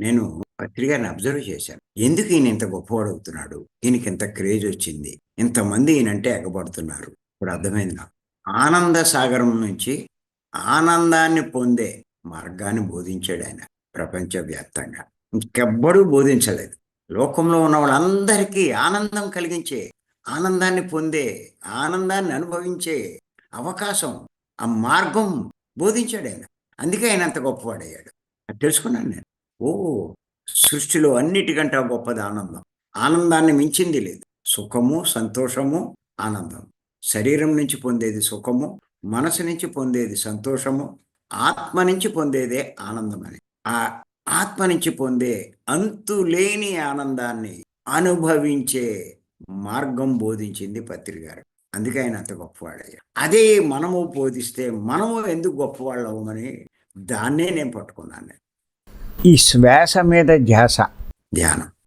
నేను పత్రి గారిని అబ్జర్వ్ చేశాను. ఎందుకు ఈయన ఇంత గొప్పవాడవుతున్నాడు? ఈయనకి ఇంత క్రేజ్ వచ్చింది. ఇంతమంది ఈయనంటే ఎగబడుతున్నారు. ఇప్పుడు అర్థమైంది నాకు. ఆనంద సాగరం నుంచి ఆనందాన్ని పొందే మార్గాన్ని బోధించాడాయన ప్రపంచవ్యాప్తంగా. ఇంకెవ్వడూ బోధించలేదు. లోకంలో ఉన్న వాళ్ళందరికీ ఆనందం కలిగించే, ఆనందాన్ని పొందే, ఆనందాన్ని అనుభవించే అవకాశం, ఆ మార్గం బోధించాడాయన. అందుకే ఆయన అంత గొప్పవాడయ్యాడు. అది తెలుసుకున్నాను నేను. ఓహ్! సృష్టిలో అన్నిటికంటే గొప్పది ఆనందం. ఆనందాన్ని మించింది లేదు. సుఖము, సంతోషము, ఆనందం. శరీరం నుంచి పొందేది సుఖము, మనసు నుంచి పొందేది సంతోషము, ఆత్మ నుంచి పొందేదే ఆనందమని. ఆ ఆత్మ నుంచి పొందే అంతులేని ఆనందాన్ని అనుభవించే మార్గం బోధించింది పత్రి గారు. అందుకే ఆయన అంత గొప్పవాడయ్యాడు. అదే మనము బోధిస్తే మనము ఎందుకు గొప్పవాళ్ళమని దాన్నే నేను పట్టుకున్నాను నేను. ఈ శ్వాస మీద ధ్యాస ధ్యానం.